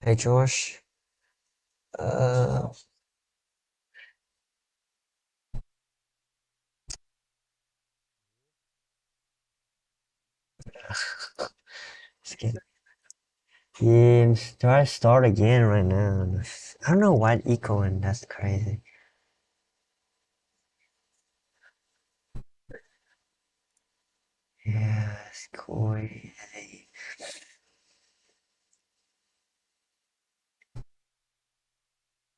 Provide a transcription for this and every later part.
Hey Josh, uh, yeah, try to start again right now. I don't know why it's echoing, that's crazy. Yeah, it's crazy.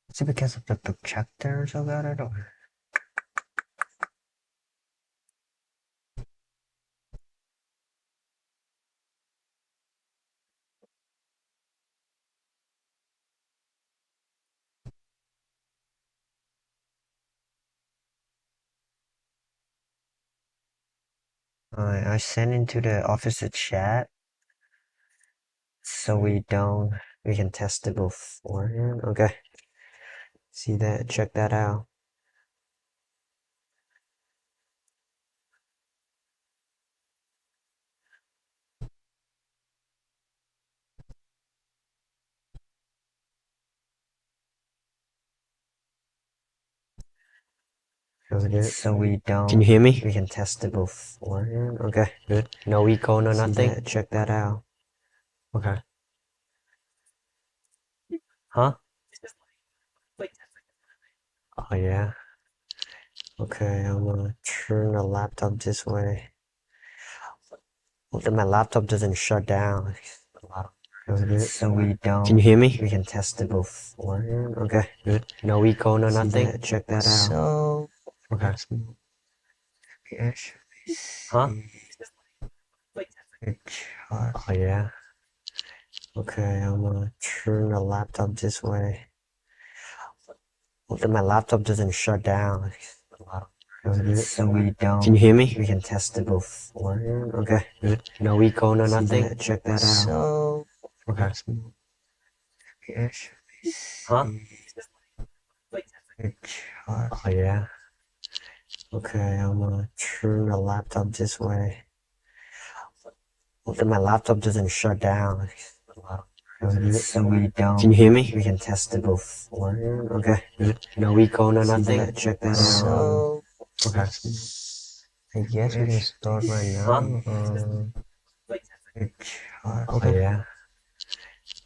Is it because of the projectors about it or? I sent into the office a chat so we can test it beforehand. Okay, see that, check that out. Can you hear me? We can test it beforehand. Okay, good. No echo, no nothing. Check that out. Okay. Huh? Oh yeah. Okay, I'm gonna turn the laptop this way. Hopefully my laptop doesn't shut down. Can you hear me? We can test it beforehand. Okay, good. No echo, no nothing. Check that out. So, okay. Huh? Oh yeah. Okay, I'm gonna turn the laptop this way. Hopefully my laptop doesn't shut down. Can you hear me? We can test it beforehand. Okay, good. No echo, no nothing. Check that out. So, okay. Huh? Oh yeah. Okay, I'm gonna turn the laptop this way. Hopefully my laptop doesn't shut down. Can you hear me? We can test it beforehand. Okay, good. No echo, no nothing. Check that out. So, okay. I guess we can start right now. Okay. Yeah.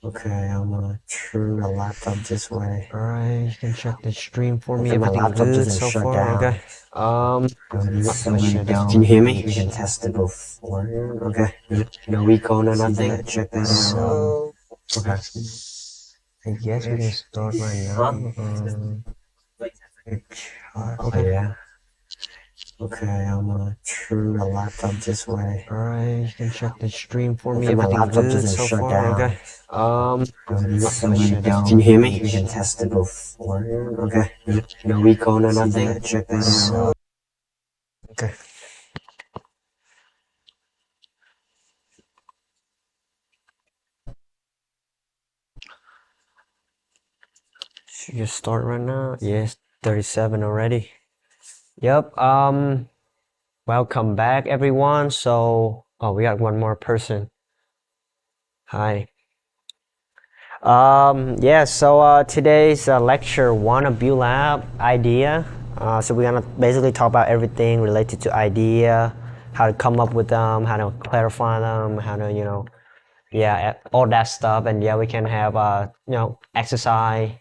Okay, I'm gonna turn the laptop this way. Alright, you can check the stream for me. My laptop doesn't so shut down. Okay. Can you hear me? We can test it beforehand. Okay. Good. No echo, no nothing. Check that out. So, okay. I guess we can start right now. Okay. Yeah. Okay, I'm gonna turn the laptop this way. Alright, you can check the stream for me. My laptop doesn't so shut down. Okay. Can you hear me? We can test it beforehand. Okay. Good. No echo, no nothing. Check that out. Okay. Should you start right now? Yes, 37 already. Yep. Welcome back, everyone. So, oh, we got one more person. Hi. Yeah, so today's lecture one of buildlab idea. So we're gonna basically talk about everything related to idea, how to come up with them, how to clarify them, how to, yeah, all that stuff. And yeah, we can have, exercise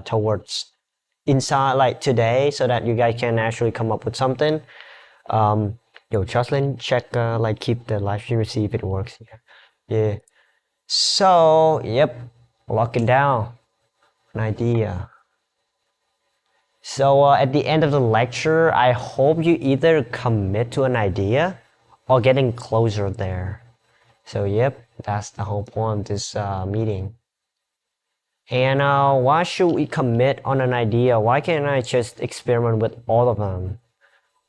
towards inside like today so that you guys can actually come up with something. Jocelyn, check, like keep the live stream, see if it works. Yeah. So, yep, lock it down, an idea. So at the end of the lecture, I hope you either commit to an idea or getting closer there. So yep, that's the whole point of this meeting. And why should we commit on an idea? Why can't I just experiment with all of them?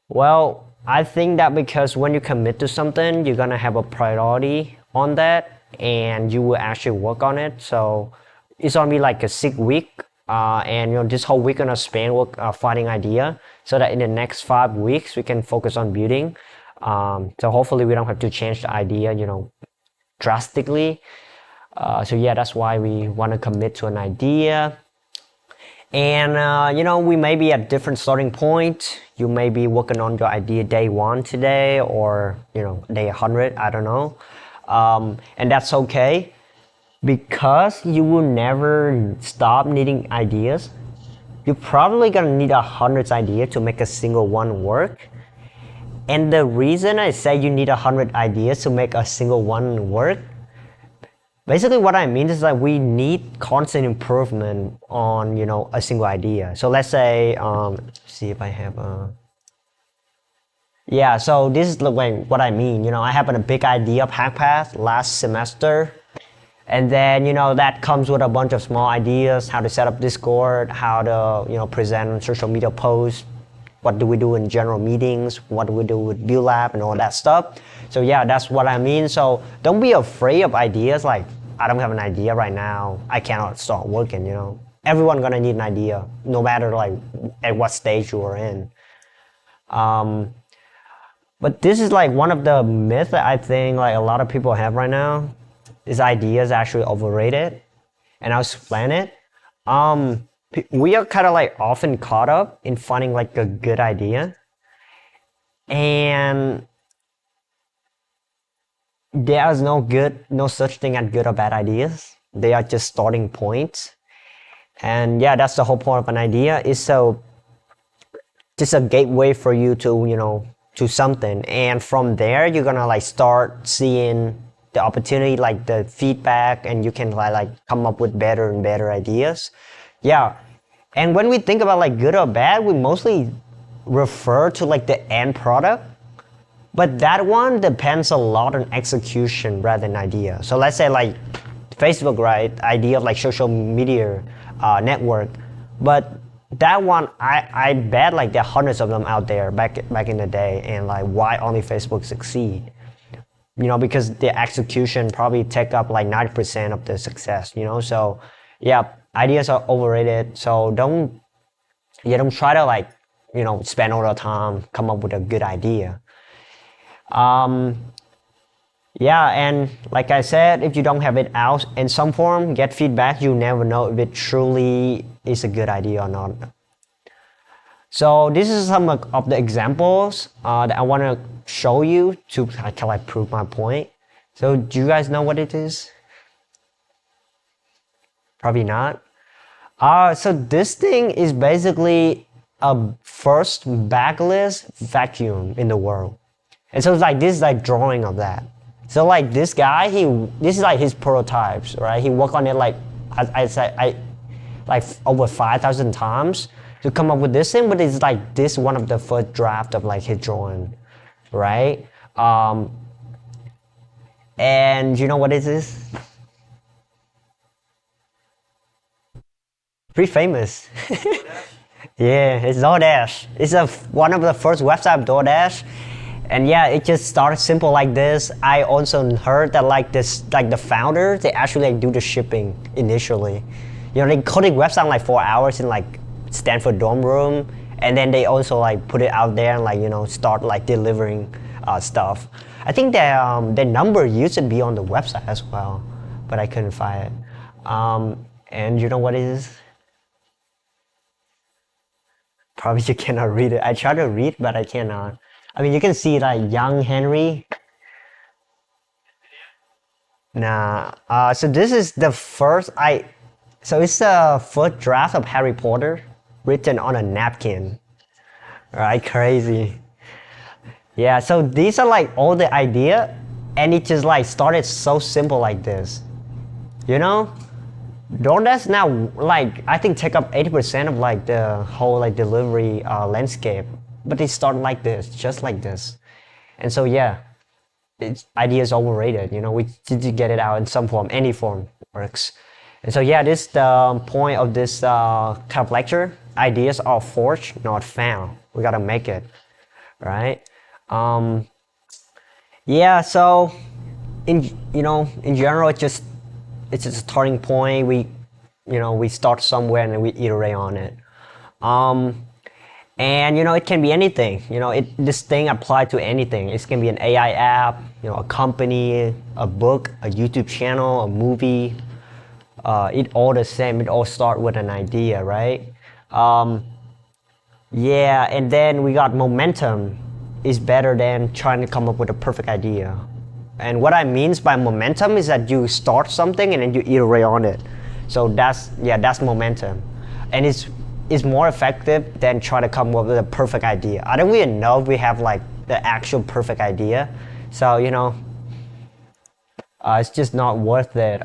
Well, I think that because when you commit to something, you're gonna have a priority on that and you will actually work on it. So it's gonna be like a 6 week, and this whole week gonna spend finding idea, so that in the next 5 weeks we can focus on building. So hopefully we don't have to change the idea, drastically. So yeah, that's why we want to commit to an idea. And we may be at different starting point. You may be working on your idea day 1 today, or day 100, I don't know. And that's okay, because you will never stop needing ideas. You're probably gonna need 100 ideas to make a single one work. And the reason I say you need 100 ideas to make a single one work, basically what I mean is that we need constant improvement on a single idea. So let's say see if I have yeah, so this is like what I mean. I have a big idea of HackPath last semester, and then that comes with a bunch of small ideas: how to set up Discord, how to present social media posts, what do we do in general meetings, what do we do with buildlab, and all that stuff. So yeah, that's what I mean. So don't be afraid of ideas. Like, I don't have an idea right now, I cannot start working. Everyone gonna need an idea, no matter like at what stage you are in. But this is like one of the myths that I think like a lot of people have right now. Is ideas actually overrated? And I'll explain it. We are kind of like often caught up in finding like a good idea, and there is no such thing as good or bad ideas. They are just starting points. And yeah, that's the whole point of an idea. Is so just a gateway for you to to something, and from there you're gonna like start seeing the opportunity, like the feedback, and you can like come up with better and better ideas. Yeah. And when we think about like good or bad, we mostly refer to like the end product, but that one depends a lot on execution rather than idea. So let's say like Facebook, right? Idea of like social media network, but that one, I bet like there are hundreds of them out there back in the day, and like why only Facebook succeed? Because the execution probably take up like 90% of the success. So yeah, ideas are overrated. So don't try to like spend all the time come up with a good idea. Yeah, and like I said, if you don't have it out in some form, get feedback. You never know if it truly is a good idea or not. So this is some of the examples that I want to show you to kind of like prove my point. So do you guys know what it is? Probably not. So this thing is basically a first backless vacuum in the world. And so it's like this is like drawing of that. So like this guy, this is like his prototypes, right? He worked on it like I like over 5,000 times to come up with this thing, but it's like this one of the first draft of like his drawing, right? And you know what it is? Pretty famous. Yeah, it's DoorDash. It's one of the first website of DoorDash. And yeah, it just started simple like this. I also heard that like the founders, they actually like do the shipping initially. They coded website in like 4 hours in like Stanford dorm room, and then they also like put it out there and like start like delivering stuff. I think their number used to be on the website as well, but I couldn't find it. And you know what it is? Probably you cannot read it. I try to read, but I cannot. I mean, you can see like young Henry. Nah. So this is the first so it's the first draft of Harry Potter written on a napkin. Right? Crazy. Yeah. So these are like all the idea, and it just like started so simple like this. DoorDash now like I think take up 80% of like the whole like delivery landscape. But they start like this, just like this. And so yeah, idea is overrated. We need to get it out in some form, any form works. And so yeah, this is the point of this kind of lecture. Ideas are forged, not found. We gotta make it, right? Yeah. So in general, it's just a starting point. We start somewhere and then we iterate on it. And it can be anything. This thing applied to anything. It can be an AI app, a company, a book, a YouTube channel, a movie. It all the same. It all start with an idea, right? Um, yeah, and then we got momentum is better than trying to come up with a perfect idea. And what I means by momentum is that you start something and then you iterate on it. So that's momentum, and it's more effective than trying to come up with a perfect idea. I don't even know if we have like the actual perfect idea, so it's just not worth it.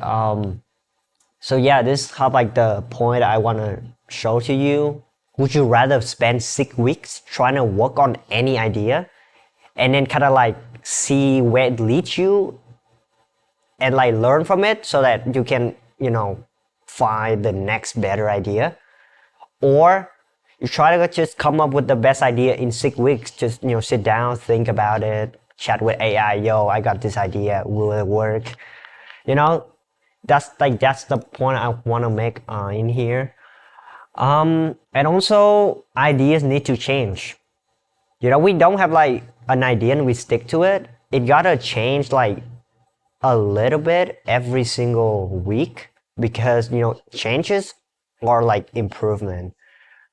So yeah, this is how like the point I want to show to you. Would you rather spend 6 weeks trying to work on any idea and then kind of like see where it leads you and like learn from it so that you can, find the next better idea? Or you try to just come up with the best idea in 6 weeks, just, sit down, think about it, chat with AI, yo, I got this idea, will it work? You know, that's the point I want to make in here. And also ideas need to change. We don't have like an idea and we stick to it. It gotta change like a little bit every single week because changes are like improvement,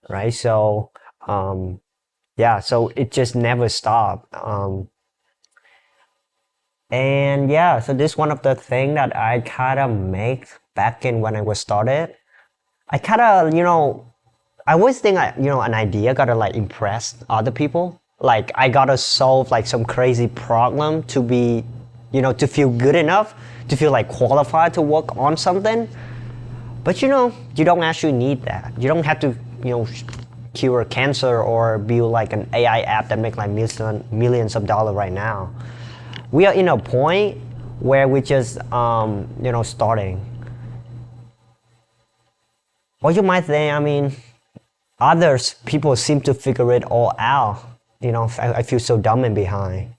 right? So yeah, so it just never stopped. And yeah, so this one of the thing that I kind of make back in when I was started. I kind of I always think an idea gotta like impress other people. Like I gotta solve like some crazy problem to be, to feel good enough, to feel like qualified to work on something. But you don't actually need that. You don't have to, cure cancer or build like an AI app that make like millions of dollars right now. We are in a point where we just, starting. Or you might think, I mean, others people seem to figure it all out. I feel so dumb and behind.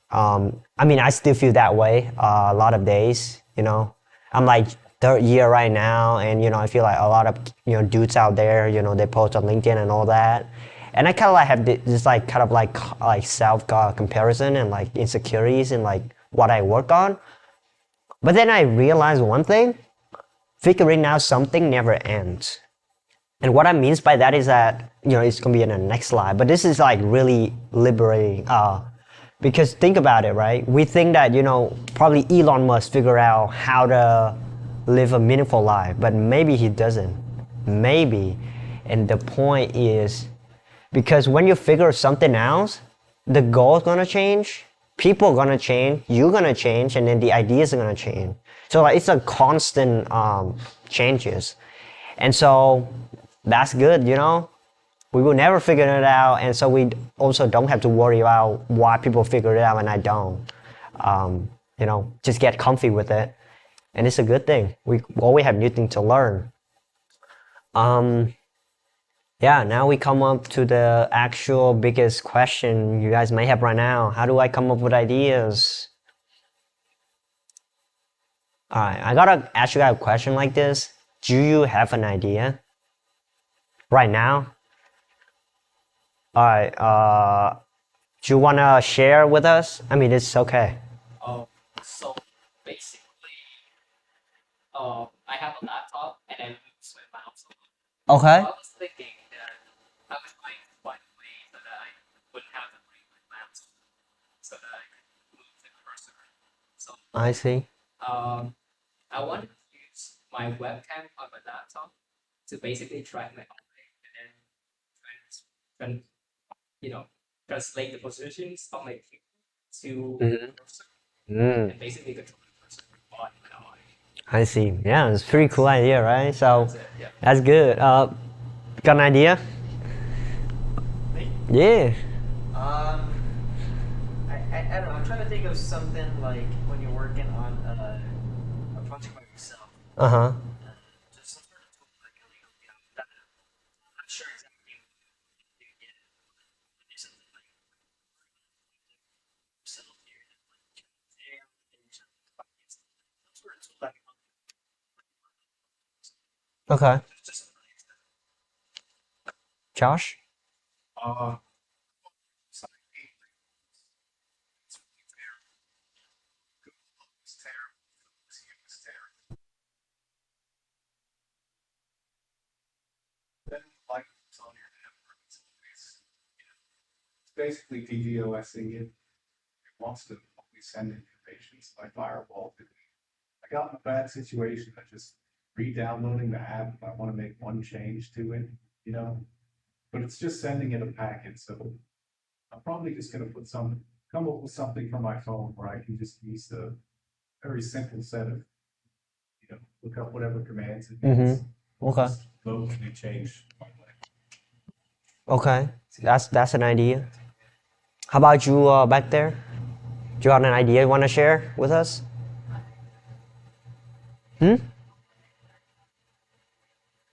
I mean, I still feel that way a lot of days. I'm like third year right now, and I feel like a lot of dudes out there, they post on LinkedIn and all that, and I kind of like have this like kind of like self comparison and like insecurities in like what I work on. But then I realized one thing: figuring out something never ends. And what I means by that is that it's gonna be in the next slide, but this is like really liberating. Because think about it, right? We think that probably Elon Musk figure out how to live a meaningful life, but maybe he doesn't. Maybe, and the point is because when you figure something out, the goal is gonna change, people are gonna change, you're gonna change, and then the ideas are gonna change. So like it's a constant changes, and so that's good. We will never figure it out, and so we also don't have to worry about why people figure it out and I don't. Just get comfy with it, and it's a good thing. We always have new things to learn. Um, yeah, now we come up to the actual biggest question you guys may have right now. How do I come up with ideas? All right, I gotta ask you guys a question like this. Do you have an idea right now? All right, do you wanna share with us? I mean, it's okay. So basically, I have a laptop and I use my mouse a lot. So Okay, I was thinking that I was trying to find a way so that I wouldn't have to bring my mouse so that I could move the cursor. So I see. um, I wanted to use my webcam on my laptop to basically track my eye and then trans, you know, translate the positions of my finger to the Mm-hmm. cursor Mm, and basically control the cursor on my eye. I see. Yeah, it's a pretty cool idea, right? So That's it. Yeah. that's good. Got an idea? Me? Yeah. Um, I don't know. I'm trying to think of something like when you're working on a project by yourself. Uh huh. Just some sort of tool that can help you out with that. I'm not sure exactly what you get, but there's something like yourself here that like there and you're trying to find some sort of tool that can help you. Okay. Just something like that. Josh? Uh, Side it's really terrible. Google is terrible. View is terrible. Then like it's on your network, it's basically DDoSing it. It wants to only send information. So I firewalled it. I got in a bad situation. I just re-downloading the app if I want to make one change to it, you know. But it's just sending it a packet. So I'm probably just gonna come up with something for my phone where I can just use the very simple set of, look up whatever commands it needs. Okay. Just load and change. Okay. That's an idea. How about you back there? Do you have an idea you want to share with us?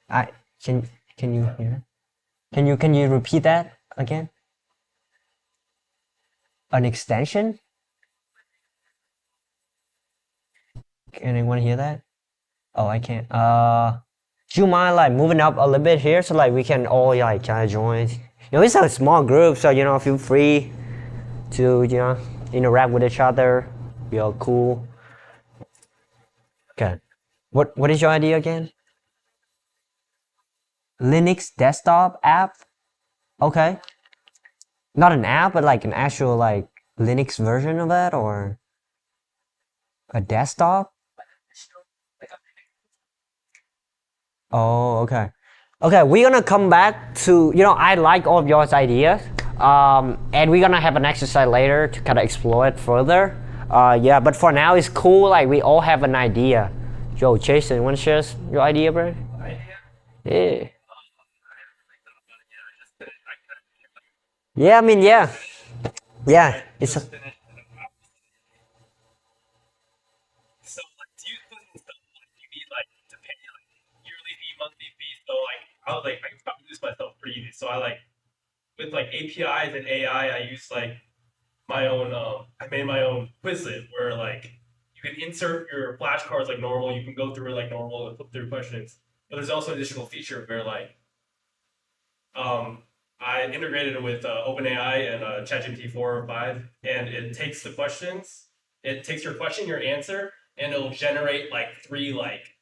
I can you hear? Can you repeat that again? An extension? Can anyone hear that? Oh, I can't. Do you mind like moving up a little bit here so like we can all like kind of join? It's a small group, so feel free to interact with each other. Be all cool. Okay. What is your idea again? Linux desktop app? Okay. Not an app, but like an actual like Linux version of that, or a desktop? Oh, okay. Okay, we're gonna come back to, I like all of your ideas. And we're gonna have an exercise later to kind of explore it further. Yeah, but for now it's cool, like we all have an idea. Yo, Jason, wanna share your idea, bro? Yeah. Yeah, I mean, yeah. Yeah, it's a, So like, do you stuff like you need like to pay like yearly fee, monthly fee? So like I was like I can probably use myself pretty easy. So I like with like APIs and AI, I use like my own. I made my own Quizlet where like you can insert your flashcards like normal. You can go through it like normal and flip through questions. But there's also an additional feature where like I integrated it with OpenAI and ChatGPT 4 or 5, and it takes the questions. It takes your question, your answer, and it'll generate like three like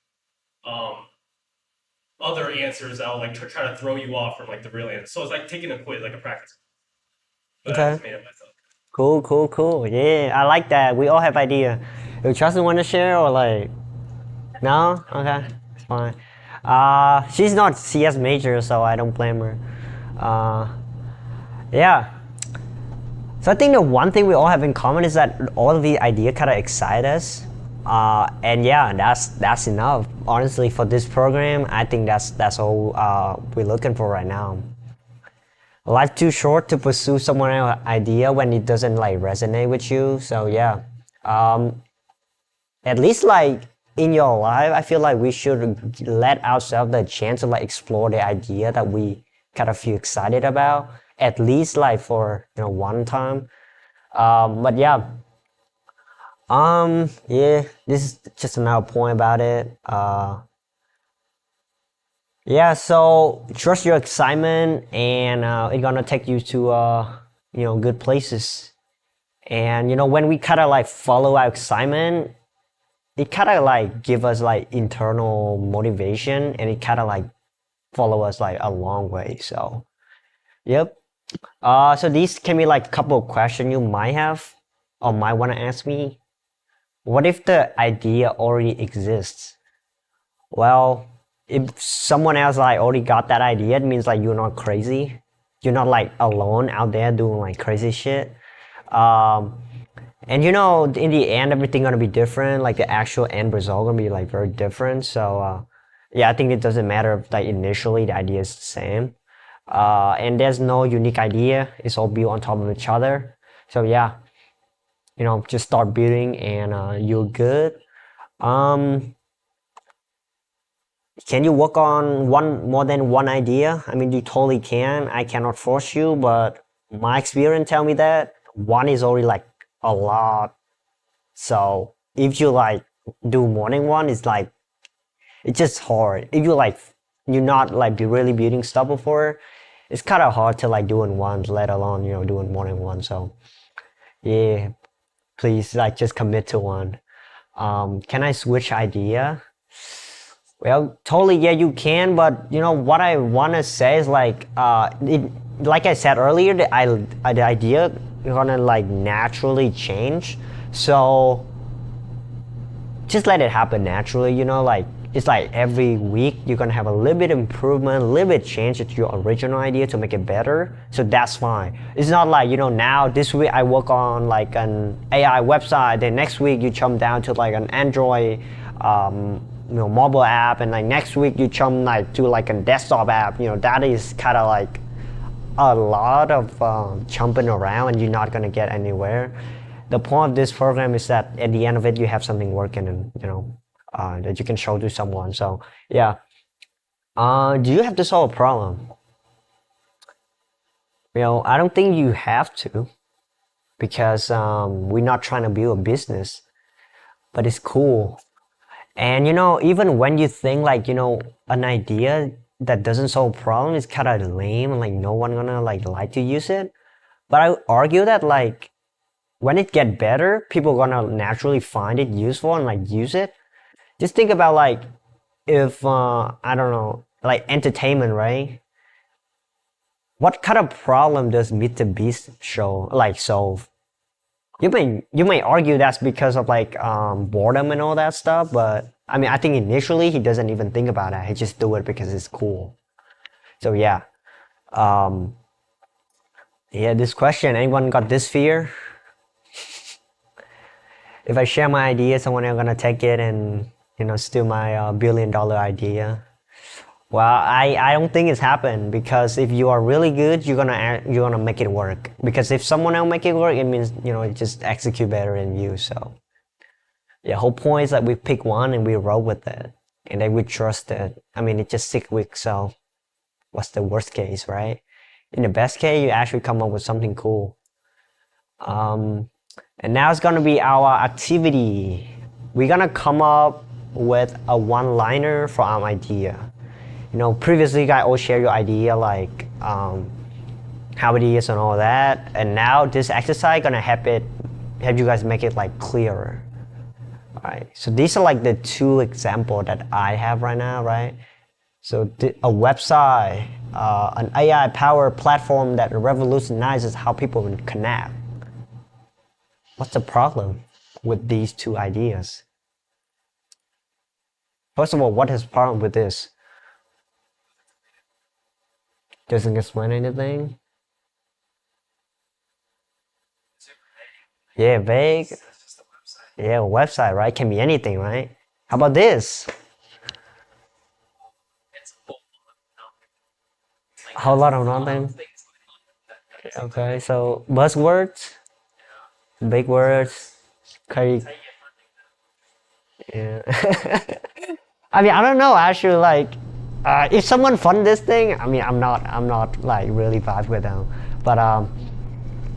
other answers that'll like try to throw you off from like the real answer. So it's like taking a quiz, like a practice. But I okay. just made it myself. Cool. Yeah, I like that. We all have idea. If Justin want to share or like, no? Okay, it's fine. She's not CS major, so I don't blame her. Yeah. So I think the one thing we all have in common is that all of the idea kind of excite us. And yeah, that's enough. Honestly, for this program, I think that's all we're looking for right now. Life too short to pursue someone else's idea when it doesn't like resonate with you. So yeah, at least like in your life, I feel like we should let ourselves the chance to like explore the idea that we kind of feel excited about. At least like for one time. But yeah. Yeah, this is just another point about it. Yeah, so trust your excitement, and it's gonna take you to good places. And when we kind of like follow our excitement, it kind of like give us like internal motivation, and it kind of like follow us like a long way. So, yep. So these can be like a couple of questions you might have or might want to ask me. What if the idea already exists? Well, if someone else like already got that idea, it means like you're not crazy. You're not like alone out there doing like crazy shit. And in the end, everything gonna be different. Like the actual end result gonna be like very different. So yeah, I think it doesn't matter if like initially the idea is the same. And there's no unique idea. It's all built on top of each other. So yeah, just start building and you're good. Can you work on more than one idea? I mean, you totally can. I cannot force you, but my experience tell me that one is already like a lot. So if you like do more than one, it's like it's just hard. If you're not like really building stuff before, it's kind of hard to like do in one, let alone doing more than one. So yeah, please like just commit to one. Can I switch idea? Well, totally, yeah, you can, but what I want to say is like, like I said earlier, the idea gonna like naturally change. So just let it happen naturally, like it's like every week you're gonna have a little bit improvement, a little bit change to your original idea to make it better. So that's fine. It's not like, now this week I work on like an AI website, then next week you jump down to like an Android mobile app, and like next week you jump like to like a desktop app. That is kind of like a lot of jumping around, and you're not gonna get anywhere. The point of this program is that at the end of it you have something working, and that you can show to someone. So yeah, do you have to solve a problem? I don't think you have to, because we're not trying to build a business, but it's cool. And even when you think like an idea that doesn't solve a problem is kind of lame, and like no one gonna like to use it, but I argue that like when it get better, people gonna naturally find it useful and like use it. Just think about like if I don't know, like entertainment, right? What kind of problem does Meet the Beast show like solve? You may argue that's because of like boredom and all that stuff, but I mean I think initially he doesn't even think about that. He just do it because it's cool. So yeah, um, yeah. This question, anyone got this fear? If I share my idea, someone else gonna take it and steal my $1 billion idea. Well, I don't think it's happened, because if you are really good, you're gonna make it work. Because if someone else make it work, it means it just execute better than you. So yeah, whole point is that we pick one and we roll with it, and then we trust it. I mean, it's just 6 weeks, so what's the worst case, right? In the best case, you actually come up with something cool. And now it's gonna be our activity. We're gonna come up with a one-liner for our idea. Previously you guys all share your idea, like how it is and all that, and now this exercise gonna help you guys make it like clearer. Alright, so these are like the 2 examples that I have right now, right? So a website, an AI powered platform that revolutionizes how people connect. What's the problem with these 2 ideas? First of all, what is the problem with this? Doesn't explain anything? Yeah, vague. Yeah, a website, right? Can be anything, right? How about this? It's a A whole lot of nothing. Okay, so buzzwords, big words, crazy. Yeah. I mean, I don't know. Actually, like, if someone fund this thing, I mean, I'm not like really vibe with them. But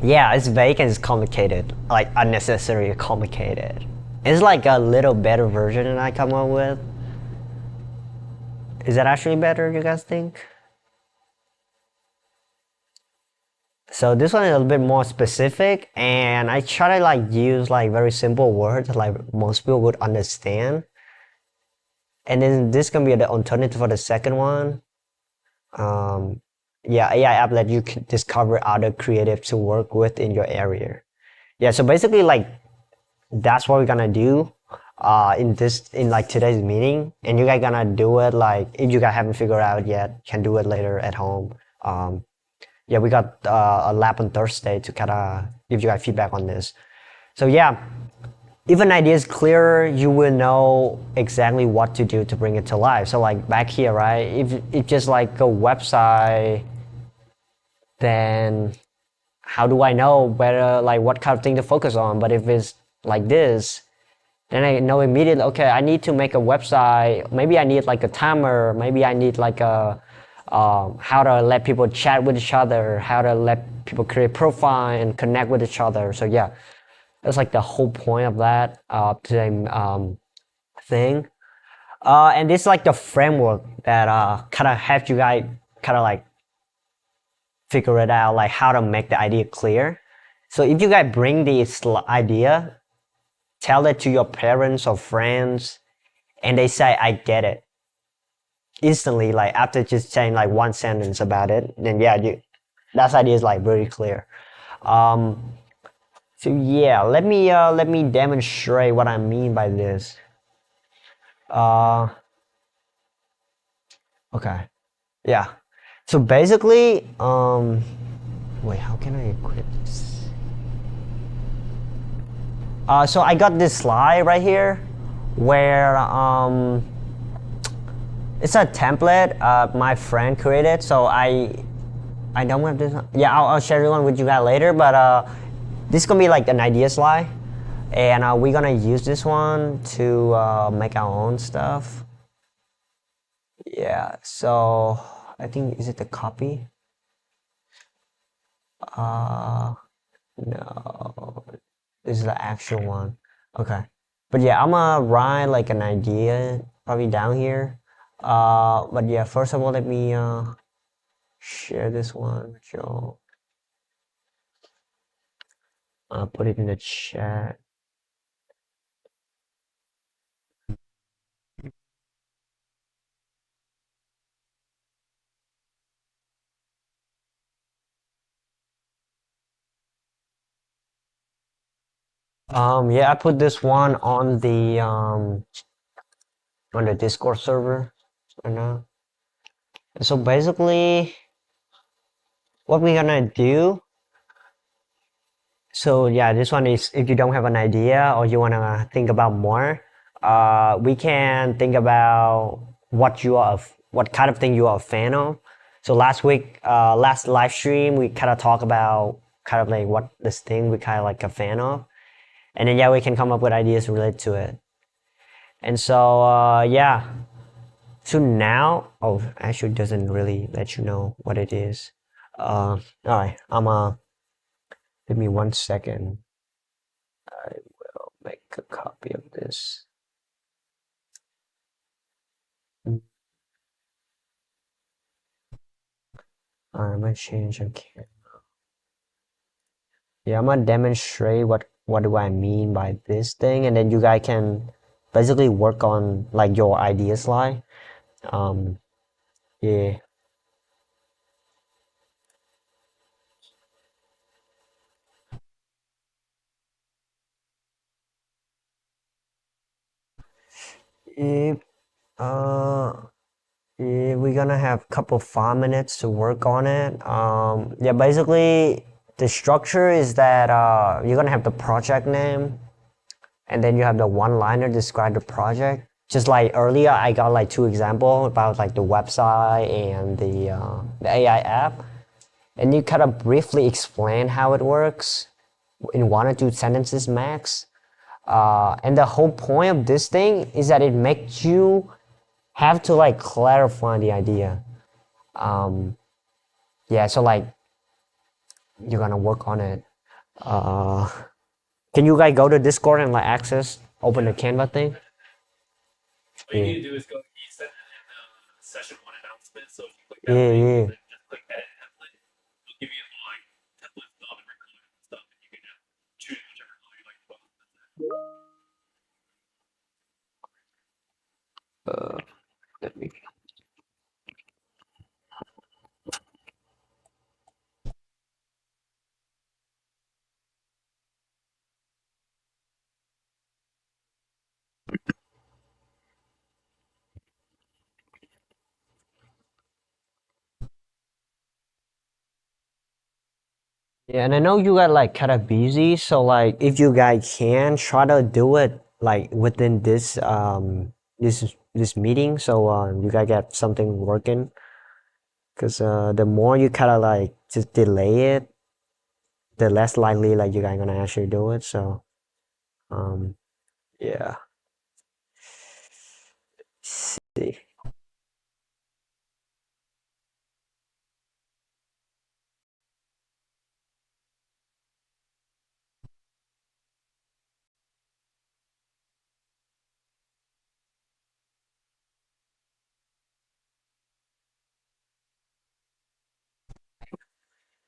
yeah, it's vague and it's complicated, like unnecessarily complicated. It's like a little better version than I come up with. Is that actually better, you guys think? So this one is a little bit more specific, and I try to like use like very simple words like most people would understand. And then this can be the alternative for the second one. Yeah, AI app that you can discover other creatives to work with in your area. Yeah, so basically like that's what we're gonna do in like today's meeting, and you guys gonna do it like if you guys haven't figured out yet, can do it later at home. Yeah, we got a lab on Thursday to kind of give you guys feedback on this. So yeah, if an idea is clearer, you will know exactly what to do to bring it to life. So like back here, right? If it's just like a website, then how do I know whether like what kind of thing to focus on? But if it's like this, then I know immediately, okay, I need to make a website. Maybe I need like a timer. Maybe I need like a how to let people chat with each other, how to let people create profile and connect with each other. So yeah, that's like the whole point of that thing. And this is like the framework that kind of helps you guys kind of like figure it out, like how to make the idea clear. So if you guys bring this idea, tell it to your parents or friends, and they say, I get it. Instantly, like after just saying like one sentence about it, then yeah, that idea is like very clear. So yeah, let me demonstrate what I mean by this. Okay, yeah. So basically, wait, how can I equip this? So I got this slide right here, where it's a template my friend created. So I don't have this one. Yeah, I'll share this one with you guys later. But this is gonna be like an idea slide, and we're gonna use this one to make our own stuff. Yeah. So I think, is it the copy? No, this is the actual one. Okay. But yeah, I'm gonna write like an idea probably down here. But yeah, first of all, let me share this one with y'all. Put it in the chat. Yeah, I put this one on the Discord server right now. So basically, what we're gonna do. So yeah, this one is if you don't have an idea or you wanna think about more, we can think about what kind of thing you are a fan of. So last week, last live stream, we kind of talk about kind of like what this thing we kind of like a fan of, and then yeah, we can come up with ideas related to it. And so yeah, so now, oh, actually doesn't really let you know what it is. All right, give me 1 second. I will make a copy of this. I'm gonna change a camera. Yeah, I'm gonna demonstrate what do I mean by this thing, and then you guys can basically work on like your idea slide. Um, yeah. If uh yeah, we're gonna have a couple 5 minutes to work on it. Yeah, basically the structure is that you're gonna have the project name, and then you have the one-liner describe the project. Just like earlier, I got like two examples about like the website and the AI app, and you kind of briefly explain how it works in 1 or 2 sentences max. And the whole point of this thing is that it makes you have to like clarify the idea. Yeah, so like you're gonna work on it. Uh, can you guys go to Discord and like access, open the Canva thing? What you Yeah. need to do is go to set in session one announcement. So if you click that Yeah, link, yeah. and then just click edit template, it'll give you like templates with all different colors and stuff, and you can just choose whichever color you like to put. Let me. Yeah, and I know you got like kind of busy, so like if you guys can try to do it like within this meeting, so you guys get something working. Cause the more you kind of like just delay it, the less likely like you guys gonna actually do it. So um yeah. See.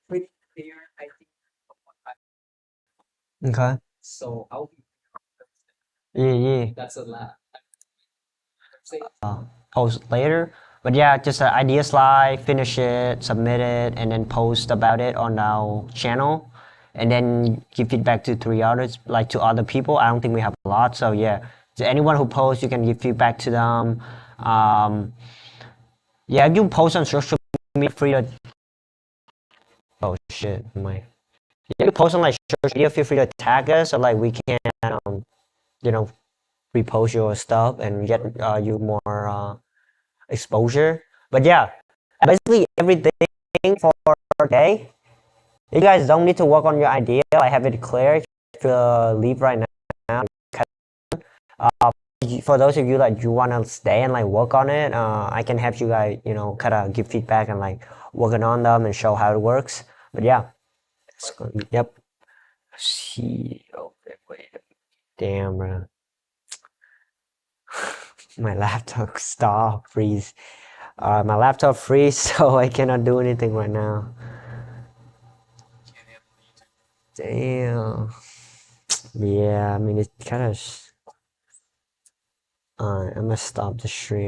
pretty clear idea of what I Okay. so I'll be Yeah. that's a lab. Say Post later. But yeah, just an idea slide, finish it, submit it, and then post about it on our channel, and then give feedback to three others, like to other people. I don't think we have a lot, so yeah. So anyone who posts, you can give feedback to them. Yeah, if you post on social media, free to. Oh shit, my. Yeah, you post on like social media, feel free to tag us, so like we can, you know, repost your stuff and get you more exposure. But yeah, basically everything for today. You guys don't need to work on your idea. I have it clear. If you leave right now, uh, for those of you that you wanna stay and like work on it, I can help you guys. You know, kind of give feedback and like working on them and show how it works. But yeah, yep. See, okay, wait. Damn, bro. My laptop stop freeze. My laptop freeze, so I cannot do anything right now. Damn. Yeah, I mean, it's kind of. I'm gonna stop the stream.